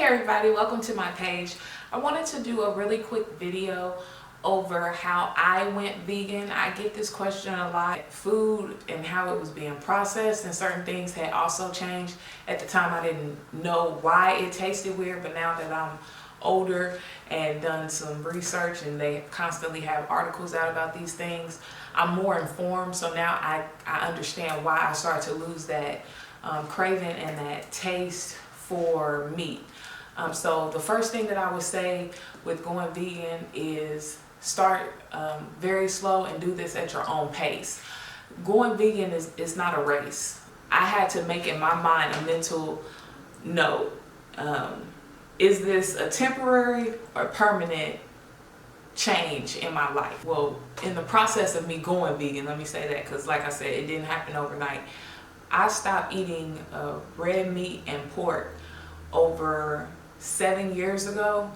everybody, welcome to my page. I wanted to do a really quick video over how I went vegan. I get this question a lot. Food and how it was being processed, and certain things had also changed. At the time I didn't know why it tasted weird, but now that I'm older and done some research and they constantly have articles out about these things, I'm more informed. So now I understand why I started to lose that craving and that taste for meat. So the first thing that I would say with going vegan is start very slow and do this at your own pace. Going vegan is not a race. I had to make in my mind a mental note. Is this a temporary or permanent change in my life? Well, in the process of me going vegan, let me say that, because like I said, it didn't happen overnight. I stopped eating red meat and pork over 7 years ago.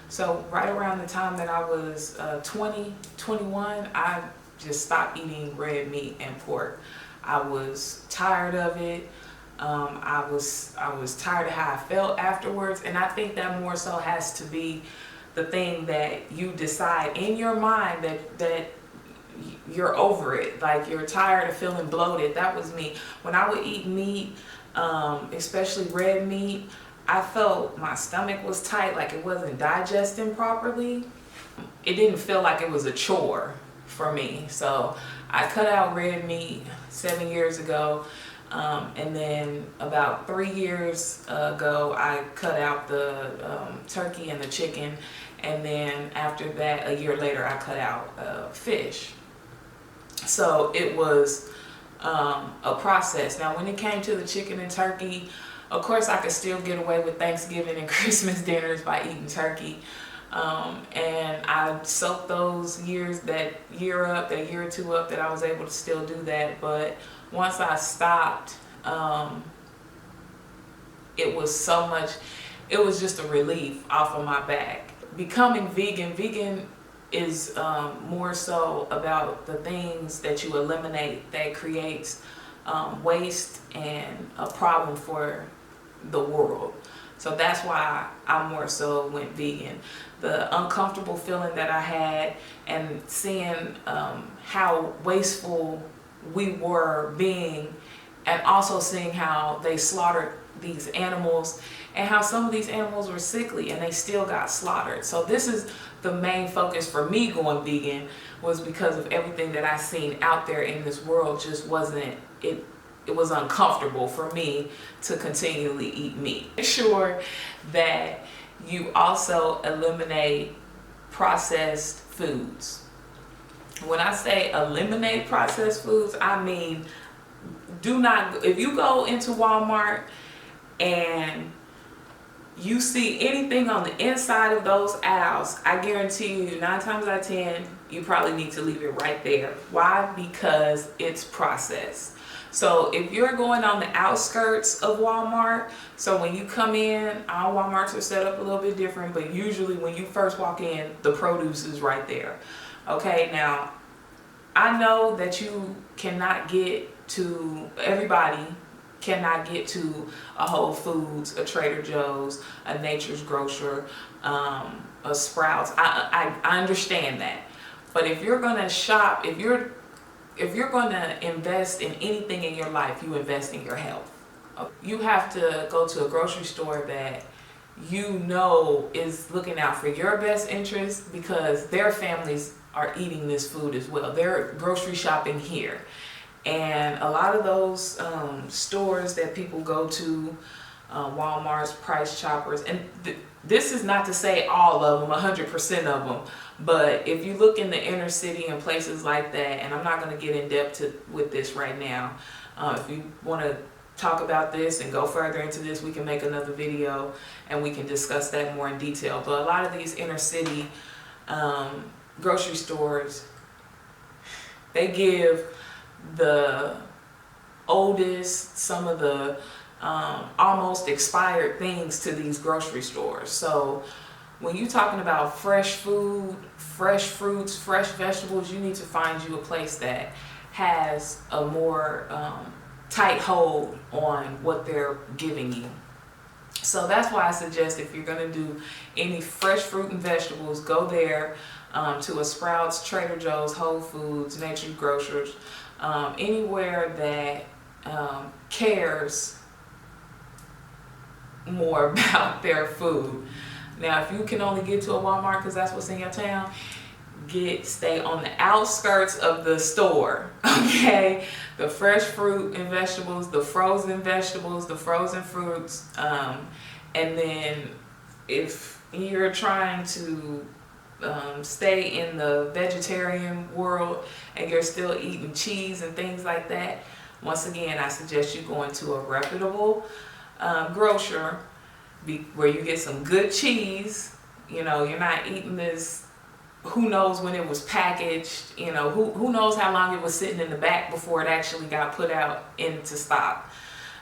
So right around the time that I was 21, I just stopped eating red meat and pork. I was tired of it. I was tired of how I felt afterwards, and I think that more so has to be the thing that you decide in your mind that you're over it, like you're tired of feeling bloated. That was me. When I would eat meat, especially red meat, I felt my stomach was tight, like it wasn't digesting properly. It didn't feel like it was a chore for me. So I cut out red meat 7 years ago. And then about 3 years ago, I cut out the turkey and the chicken. And then after that, a year later, I cut out fish. So it was a process. Now, when it came to the chicken and turkey, of course, I could still get away with Thanksgiving and Christmas dinners by eating turkey. And I soaked those years, that year or two up, that I was able to still do that. But once I stopped, it was so much, it was just a relief off of my back. Becoming vegan is more so about the things that you eliminate that creates waste and a problem for the world. So that's why I more so went vegan. The uncomfortable feeling that I had, and seeing how wasteful we were being, and also seeing how they slaughtered these animals and how some of these animals were sickly and they still got slaughtered. So this is the main focus for me going vegan, was because of everything that I seen out there in this world. Just wasn't, it was uncomfortable for me to continually eat meat. Make sure that you also eliminate processed foods. When I say eliminate processed foods, I mean, do not, if you go into Walmart and you see anything on the inside of those aisles, I guarantee you 9 times out of 10, you probably need to leave it right there. Why? Because it's processed. So if you're going on the outskirts of Walmart, so when you come in, all Walmarts are set up a little bit different, but usually when you first walk in, the produce is right there. Okay, now I know that you cannot get to, everybody cannot get to a Whole Foods, a Trader Joe's, a Nature's Grocer, a Sprouts. I understand that. But if you're gonna shop, if you're going to invest in anything in your life, you invest in your health. You have to go to a grocery store that you know is looking out for your best interest, because their families are eating this food as well. They're grocery shopping here. And a lot of those stores that people go to, Walmart's, Price Choppers, and this is not to say all of them, 100% of them, but if you look in the inner city and places like that, and I'm not going to get in depth with this right now. If you want to talk about this and go further into this, we can make another video and we can discuss that more in detail. But a lot of these inner city grocery stores, they give the oldest, some of the almost expired things to these grocery stores. So when you're talking about fresh food, fresh fruits, fresh vegetables, you need to find you a place that has a more tight hold on what they're giving you. So that's why I suggest if you're going to do any fresh fruit and vegetables, go there to a Sprouts, Trader Joe's, Whole Foods, Nature's Grocers, anywhere that cares more about their food. Now, if you can only get to a Walmart because that's what's in your town, stay on the outskirts of the store, okay? The fresh fruit and vegetables, the frozen vegetables, the frozen fruits, and then if you're trying to stay in the vegetarian world and you're still eating cheese and things like that, once again, I suggest you going to a reputable grocer where you get some good cheese. You know, you're not eating this, who knows when it was packaged, you know, who knows how long it was sitting in the back before it actually got put out into stock.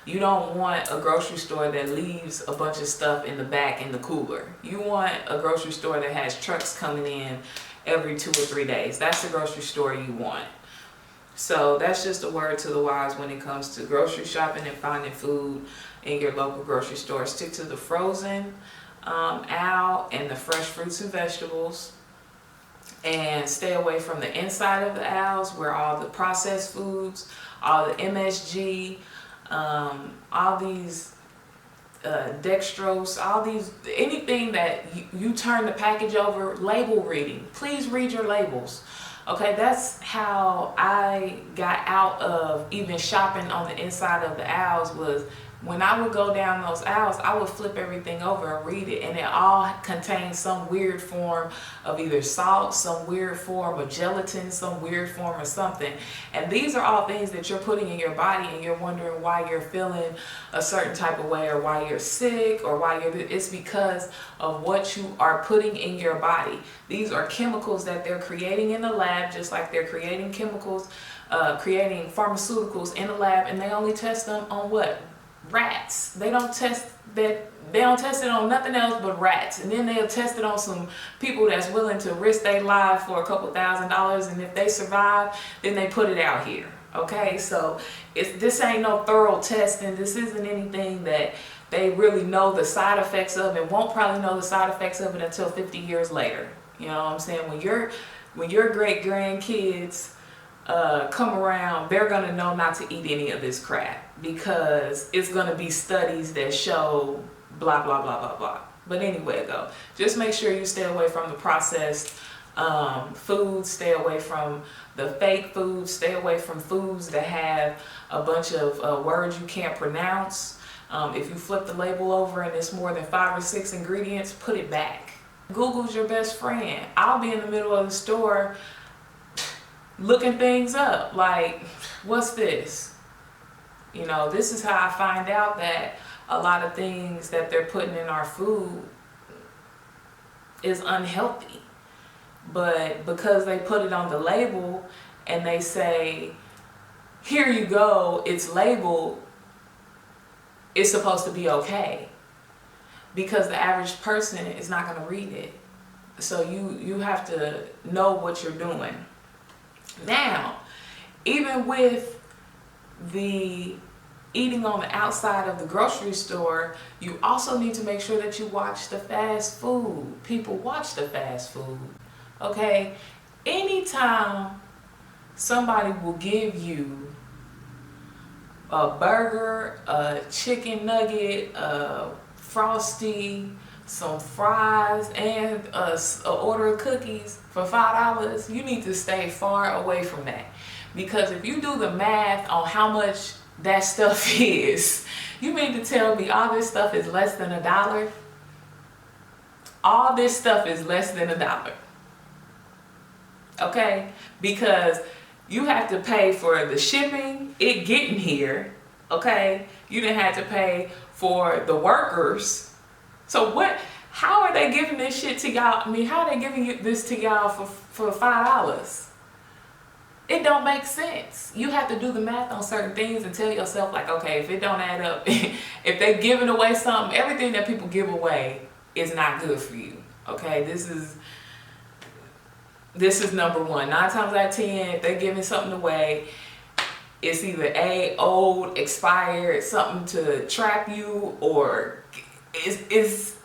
You don't want a grocery store that leaves a bunch of stuff in the back in the cooler. You want a grocery store that has trucks coming in every 2 or 3 days. That's the grocery store you want. So that's just a word to the wise when it comes to grocery shopping and finding food in your local grocery store. Stick to the frozen aisle and the fresh fruits and vegetables, and stay away from the inside of the aisles where all the processed foods, all the MSG, all these dextrose, all these, anything that you turn the package over. Label reading, please read your labels. Okay, that's how I got out of even shopping on the inside of the aisles. Was when I would go down those aisles, I would flip everything over and read it, and it all contained some weird form of either salt, some weird form of gelatin, some weird form of something. And these are all things that you're putting in your body, and you're wondering why you're feeling a certain type of way, or why you're sick, or why it's because of what you are putting in your body. These are chemicals that they're creating in the lab, just like they're creating chemicals, creating pharmaceuticals in the lab, and they only test them on what? Rats. They don't test it on nothing else but rats. And then they'll test it on some people that's willing to risk their life for a couple $1,000s, and if they survive, then they put it out here. Okay, so this ain't no thorough testing. This isn't anything that they really know the side effects of, and won't probably know the side effects of it until 50 years later. You know what I'm saying? When your great grandkids come around, they're gonna know not to eat any of this crap, because it's gonna be studies that show blah blah blah blah blah. But anyway, though, just make sure you stay away from the processed foods, stay away from the fake foods, stay away from foods that have a bunch of words you can't pronounce. If you flip the label over and it's more than 5 or 6 ingredients, put it back. Google's your best friend. I'll be in the middle of the store looking things up, like, what's this? You know, this is how I find out that a lot of things that they're putting in our food is unhealthy. But because they put it on the label and they say, here you go, it's labeled, it's supposed to be okay. Because the average person is not going to read it. So you have to know what you're doing. Now, even with the eating on the outside of the grocery store, you also need to make sure that you watch the fast food. People watch the fast food. Okay? Anytime somebody will give you a burger, a chicken nugget, a Frosty, some fries, and an order of cookies for $5, you need to stay far away from that. Because if you do the math on how much that stuff is, you mean to tell me all this stuff is less than $1? All this stuff is less than $1. Okay? Because you have to pay for the shipping, it getting here. Okay? You didn't have to pay for the workers. So how are they giving this shit to y'all? I mean, how are they giving this to y'all for $5? It don't make sense. You have to do the math on certain things and tell yourself, like, okay, if it don't add up, if they're giving away something, everything that people give away is not good for you. Okay, this is number one. 9 times out of 10, if they're giving something away, it's either old, expired, something to trap you, or is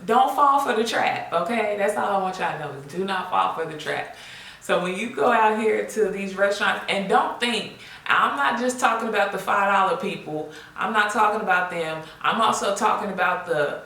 don't fall for the trap, okay? That's all I want y'all to know. Do not fall for the trap. So when you go out here to these restaurants, and don't think, I'm not just talking about the $5 people. I'm not talking about them. I'm also talking about the,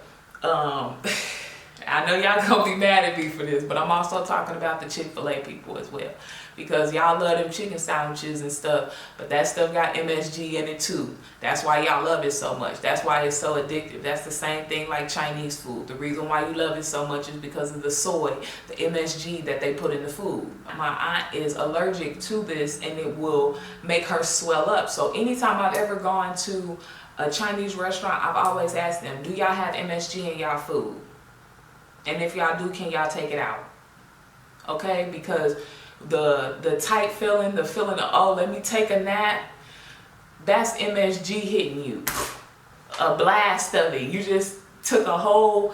I know y'all gonna be mad at me for this, but I'm also talking about the Chick-fil-A people as well. Because y'all love them chicken sandwiches and stuff, but that stuff got MSG in it too. That's why y'all love it so much. That's why it's so addictive. That's the same thing like Chinese food. The reason why you love it so much is because of the soy, the MSG that they put in the food. My aunt is allergic to this and it will make her swell up. So anytime I've ever gone to a Chinese restaurant, I've always asked them, do y'all have MSG in y'all food? And if y'all do, can y'all take it out? Okay, because the tight feeling, the feeling of, oh, let me take a nap, that's MSG hitting you. A blast of it. You just took a whole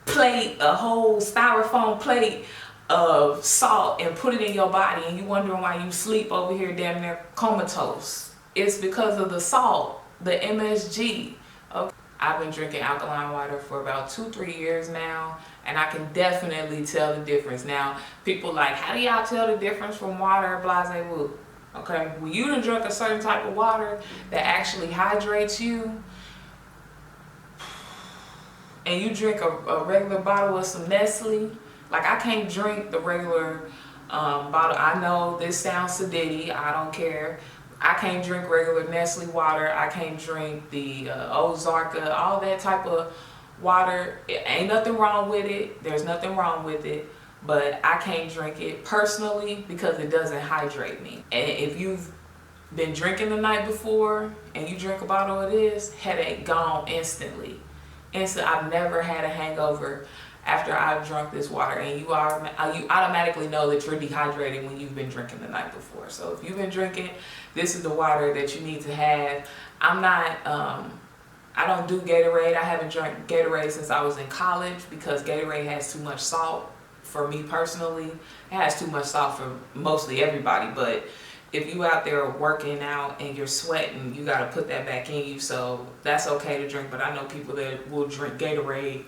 plate, a whole styrofoam plate of salt and put it in your body, and you wondering why you sleep over here damn near comatose. It's because of the salt, the MSG. Okay. I've been drinking alkaline water for about 2-3 years now, and I can definitely tell the difference. Now, people like, how do y'all tell the difference from water, blase woo? Okay, when you done drink a certain type of water that actually hydrates you, and you drink a regular bottle of some Nestle, like I can't drink the regular bottle. I know this sounds sedity, I don't care. I can't drink regular Nestle water. I can't drink the Ozarka, all that type of water. It ain't nothing wrong with it. There's nothing wrong with it. But I can't drink it personally because it doesn't hydrate me. And if you've been drinking the night before and you drink a bottle of this, headache gone instantly. I've never had a hangover after I've drunk this water, and you automatically know that you're dehydrated when you've been drinking the night before. So if you've been drinking, this is the water that you need to have. I don't do Gatorade. I haven't drank Gatorade since I was in college because Gatorade has too much salt for me personally. It has too much salt for mostly everybody, but if you out there working out and you're sweating, you got to put that back in you. So that's okay to drink, but I know people that will drink Gatorade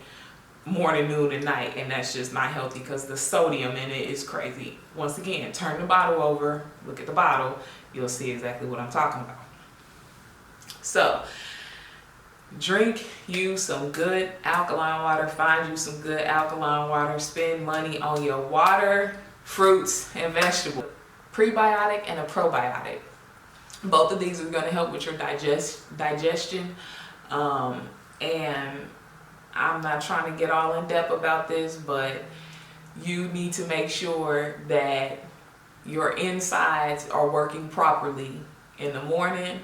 morning, noon, and night, and that's just not healthy because the sodium in it is crazy. Once again, turn the bottle over, look at the bottle, you'll see exactly what I'm talking about. So drink you some good alkaline water, find you some good alkaline water, spend money on your water, fruits, and vegetables. Prebiotic and a probiotic. Both of these are going to help with your digestion, and I'm not trying to get all in depth about this, but you need to make sure that your insides are working properly in the morning,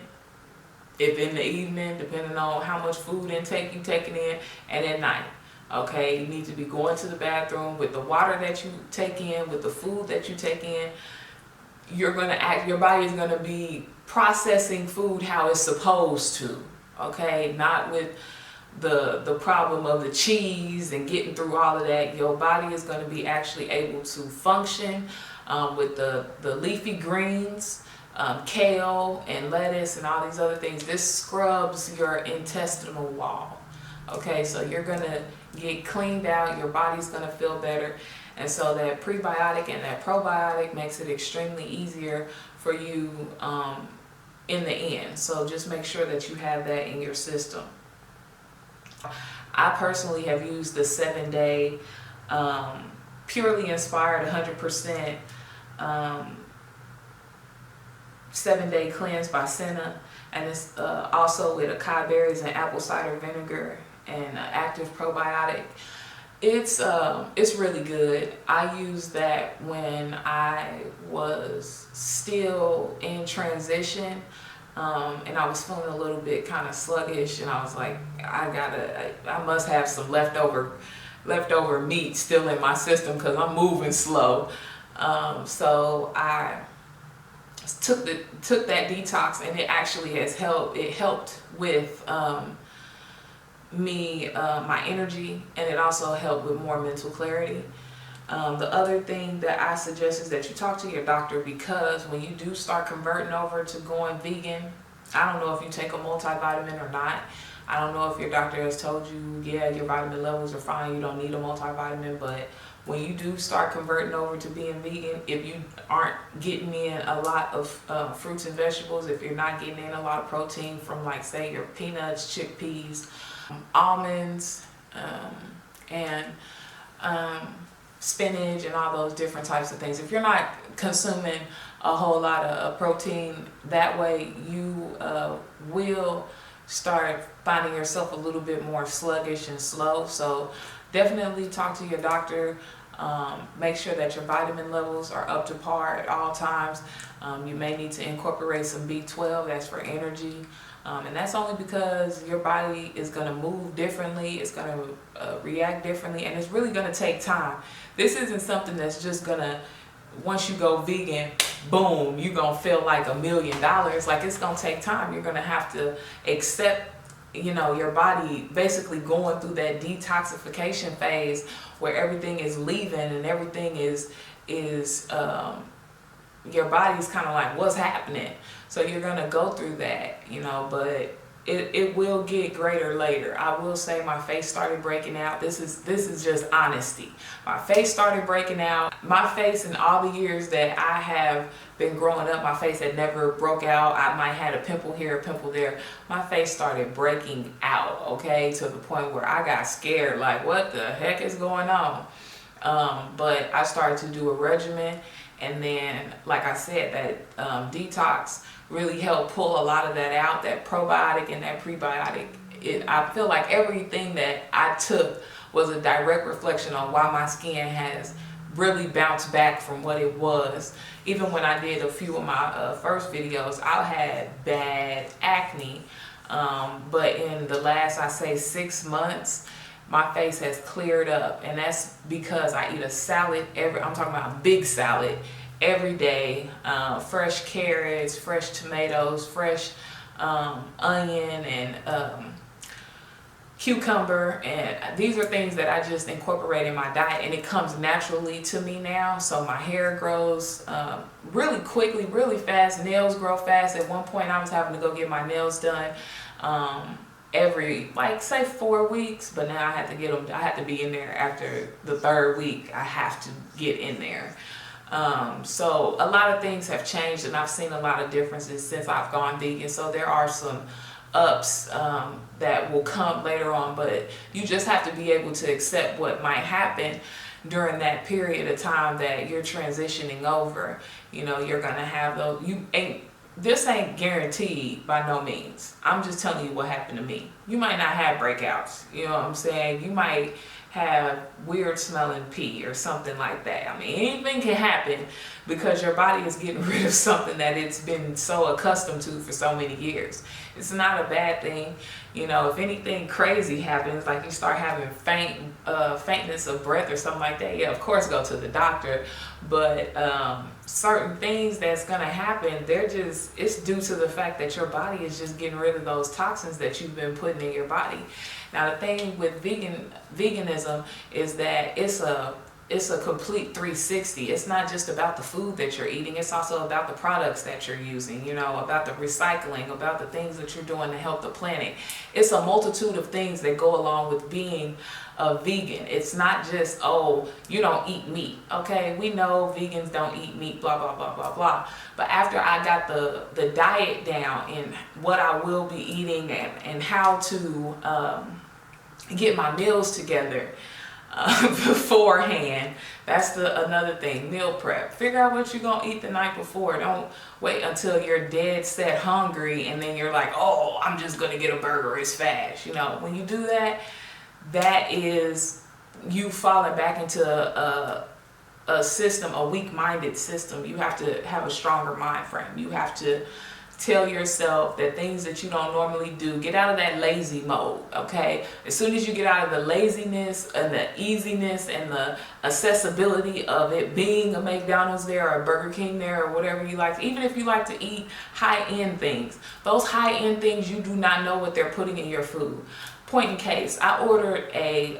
if in the evening, depending on how much food intake you're taking in, and at night. Okay, you need to be going to the bathroom with the water that you take in, with the food that you take in. Your body is gonna be processing food how it's supposed to. Okay, not with the problem of the cheese and getting through all of that. Your body is going to be actually able to function with the leafy greens, kale and lettuce and all these other things. This scrubs your intestinal wall. Okay, so you're going to get cleaned out, your body's going to feel better, and so that prebiotic and that probiotic makes it extremely easier for you in the end. So just make sure that you have that in your system. I personally have used the 7-day purely inspired 100% 7-day cleanse by Senna, and it's also with acai berries and apple cider vinegar and active probiotic. It's really good. I used that when I was still in transition. And I was feeling a little bit kind of sluggish, and I was like, I must have some leftover meat still in my system because I'm moving slow. So I took that detox, and it actually has helped. It helped with my energy, and it also helped with more mental clarity. The other thing that I suggest is that you talk to your doctor, because when you do start converting over to going vegan, I don't know if you take a multivitamin or not. I don't know if your doctor has told you, yeah, your vitamin levels are fine, you don't need a multivitamin, but when you do start converting over to being vegan, if you aren't getting in a lot of fruits and vegetables, if you're not getting in a lot of protein from, like, say, your peanuts, chickpeas, almonds, and spinach and all those different types of things, if you're not consuming a whole lot of protein that way, you will start finding yourself a little bit more sluggish and slow. So definitely talk to your doctor. Make sure that your vitamin levels are up to par at all times. You may need to incorporate some B12, that's for energy. And that's only because your body is going to move differently, it's going to react differently, and it's really going to take time. This isn't something that's just going to, once you go vegan, boom, you're going to feel like $1 million. Like, it's going to take time. You're going to have to accept, you know, your body basically going through that detoxification phase where everything is leaving and everything is your body's kind of like, what's happening? So you're going to go through that, you know, but it will get greater later. I will say my face started breaking out. This is just honesty. My face started breaking out. My face, in all the years that I have been growing up, my face had never broke out. I might had a pimple here, a pimple there. My face started breaking out, okay, to the point where I got scared, like, what the heck is going on? But I started to do a regimen, and then, like I said, that detox really helped pull a lot of that out, that probiotic and that prebiotic. I feel like everything that I took was a direct reflection on why my skin has really bounced back from what it was. Even when I did a few of my first videos, I had bad acne, but in the last, I say, 6 months, my face has cleared up, and that's because I eat a salad I'm talking about a big salad every day, fresh carrots, fresh tomatoes, fresh onion, and cucumber, and these are things that I just incorporate in my diet, and it comes naturally to me now. So my hair grows really quickly, really fast. Nails grow fast. At one point I was having to go get my nails done every, like, say 4 weeks, but now I have to get them, I have to be in there after the 3rd week. I have to get in there. So a lot of things have changed, and I've seen a lot of differences since I've gone vegan. So there are some ups that will come later on, but you just have to be able to accept what might happen during that period of time that you're transitioning over. You know, you're gonna have those, this ain't guaranteed by no means. I'm just telling you what happened to me. You might not have breakouts, you know what I'm saying? You might have weird smelling pee or something like that. I mean, anything can happen because your body is getting rid of something that it's been so accustomed to for so many years. It's not a bad thing. You know, if anything crazy happens, like you start having faintness of breath or something like that, yeah, of course go to the doctor. But certain things that's gonna happen, it's due to the fact that your body is just getting rid of those toxins that you've been putting in your body. Now the thing with veganism is that it's a complete 360. It's not just about the food that you're eating, it's also about the products that you're using, you know, about the recycling, about the things that you're doing to help the planet. It's a multitude of things that go along with being a vegan. It's not just, oh, you don't eat meat. Okay, we know vegans don't eat meat, blah, blah, blah, blah, blah. But after I got the diet down and what I will be eating and how to get my meals together, beforehand, that's another thing. Meal prep. Figure out what you're gonna eat the night before. Don't wait until you're dead set hungry and then you're like, oh, I'm just gonna get a burger, it's fast. You know, when you do that, that is you falling back into a system, a weak-minded system. You have to have a stronger mind frame. You have to tell yourself that things that you don't normally do, get out of that lazy mode, okay? As soon as you get out of the laziness and the easiness and the accessibility of it being a McDonald's there or a Burger King there or whatever you like, even if you like to eat high-end things, those high-end things, you do not know what they're putting in your food. Point in case, I ordered a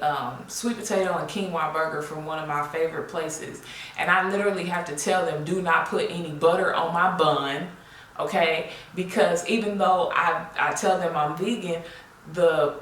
sweet potato and quinoa burger from one of my favorite places, and I literally have to tell them, do not put any butter on my bun, okay? Because even though I tell them I'm vegan, the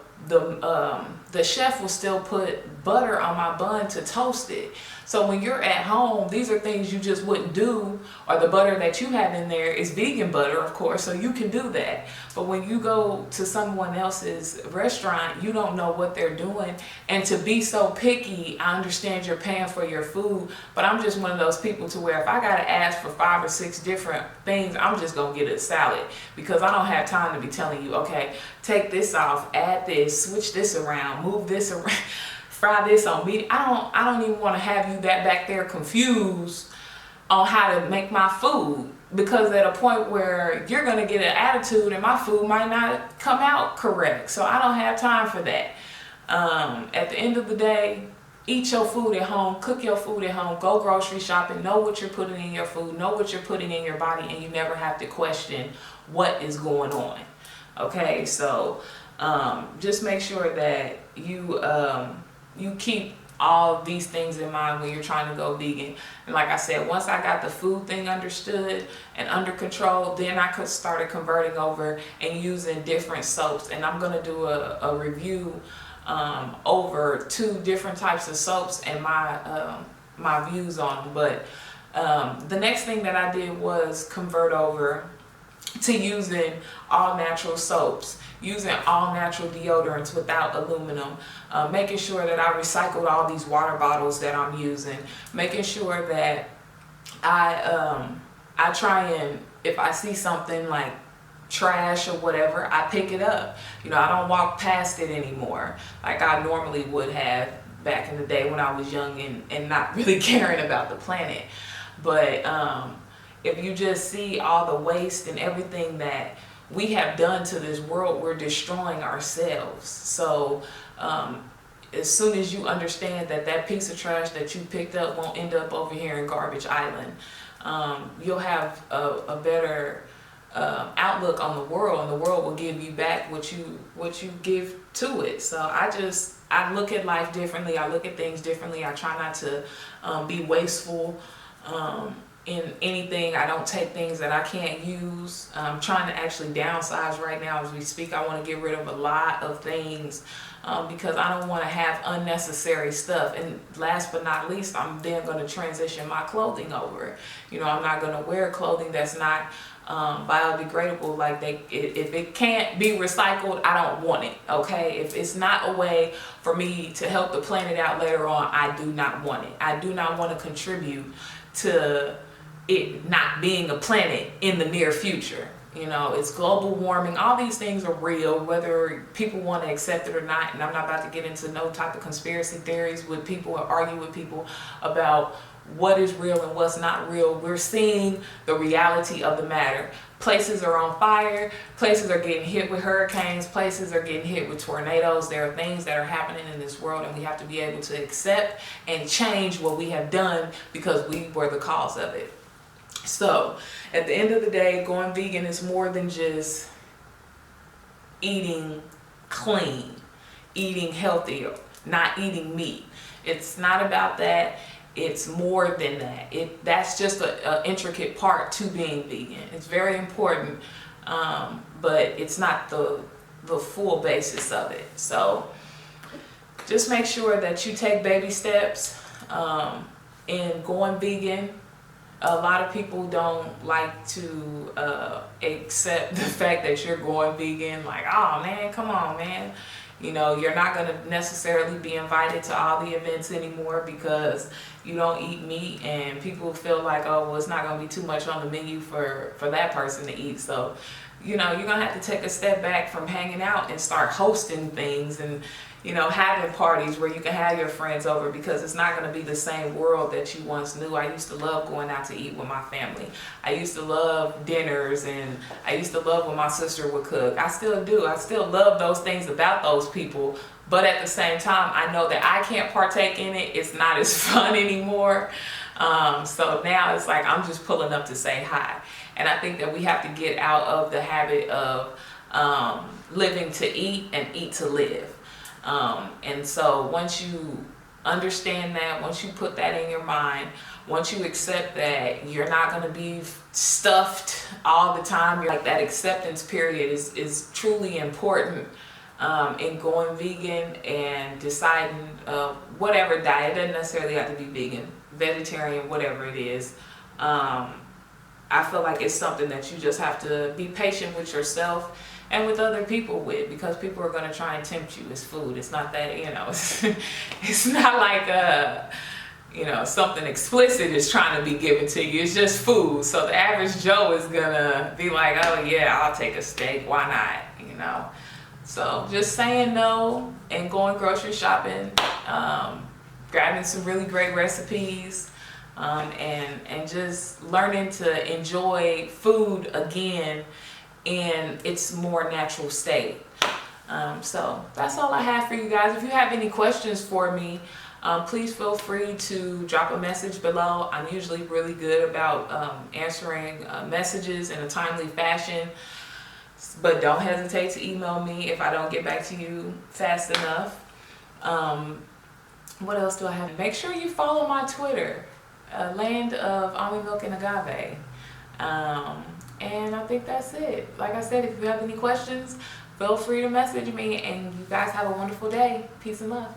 chef will still put butter on my bun to toast it. So when you're at home, these are things you just wouldn't do, or the butter that you have in there is vegan butter, of course, so you can do that. But when you go to someone else's restaurant, you don't know what they're doing. And to be so picky, I understand you're paying for your food, but I'm just one of those people to where if I gotta ask for 5 or 6 different things, I'm just gonna get a salad, because I don't have time to be telling you, okay, take this off, add this, switch this around, move this around, fry this on meat. I don't even want to have you back there confused on how to make my food, because at a point where you're going to get an attitude and my food might not come out correct. So I don't have time for that. At the end of the day, eat your food at home, cook your food at home, go grocery shopping, know what you're putting in your food, know what you're putting in your body, and you never have to question what is going on. Okay, so just make sure that you keep all these things in mind when you're trying to go vegan. And like I said, once I got the food thing understood and under control, then I started converting over and using different soaps. And I'm gonna do a review over 2 different types of soaps and my views on them. But the next thing that I did was convert over to using all natural soaps, using all natural deodorants without aluminum, making sure that I recycled all these water bottles that I'm using, making sure that I try and, if I see something like trash or whatever, I pick it up. You know, I don't walk past it anymore like I normally would have back in the day when I was young and not really caring about the planet. But if you just see all the waste and everything that we have done to this world, we're destroying ourselves. So as soon as you understand that that piece of trash that you picked up won't end up over here in Garbage Island, you'll have a better outlook on the world, and the world will give you back what you give to it. So I look at life differently. I look at things differently. I try not to be wasteful in anything. I don't take things that I can't use. I'm trying to actually downsize right now as we speak. I want to get rid of a lot of things because I don't want to have unnecessary stuff. And last but not least, I'm then going to transition my clothing over. You know, I'm not going to wear clothing that's not biodegradable. Like if it can't be recycled, I don't want it. Okay, if it's not a way for me to help the planet out later on, I do not want it. I do not want to contribute to it not being a planet in the near future. You know, it's global warming. All these things are real, whether people want to accept it or not. And I'm not about to get into no type of conspiracy theories with people or argue with people about what is real and what's not real. We're seeing the reality of the matter. Places are on fire. Places are getting hit with hurricanes. Places are getting hit with tornadoes. There are things that are happening in this world, and we have to be able to accept and change what we have done because we were the cause of it. So at the end of the day, going vegan is more than just eating clean, eating healthy, not eating meat. It's not about that. It's more than that. That's just an intricate part to being vegan. It's very important, but it's not the full basis of it. So just make sure that you take baby steps in going vegan. A lot of people don't like to accept the fact that you're going vegan. Like, oh man, come on, man. You know, you're not going to necessarily be invited to all the events anymore because you don't eat meat, and people feel like, oh, well, it's not going to be too much on the menu for that person to eat. So, you know, you're going to have to take a step back from hanging out and start hosting things and, you know, having parties where you can have your friends over, because it's not going to be the same world that you once knew. I used to love going out to eat with my family. I used to love dinners, and I used to love when my sister would cook. I still do. I still love those things about those people. But at the same time, I know that I can't partake in it. It's not as fun anymore. So now it's like I'm just pulling up to say hi. And I think that we have to get out of the habit of living to eat and eat to live. And so once you understand that, once you put that in your mind, once you accept that you're not going to be stuffed all the time, like that acceptance period is truly important in going vegan and deciding whatever diet. It doesn't necessarily have to be vegan, vegetarian, whatever it is. I feel like it's something that you just have to be patient with yourself and with other people with, because people are going to try and tempt you. It's food. It's not that, it's not like something explicit is trying to be given to you. It's just food. So the average Joe is going to be like, oh yeah, I'll take a steak. Why not? So just saying no and going grocery shopping, grabbing some really great recipes, and just learning to enjoy food again in its more natural state. So that's all I have for you guys. If you have any questions for me, please feel free to drop a message below. I'm usually really good about answering messages in a timely fashion, but don't hesitate to email me if I don't get back to you fast enough. What else do I have? Make sure you follow my Twitter, Land of Almond Milk and Agave. And I think that's it. Like I said, if you have any questions, feel free to message me, and you guys have a wonderful day. Peace and love.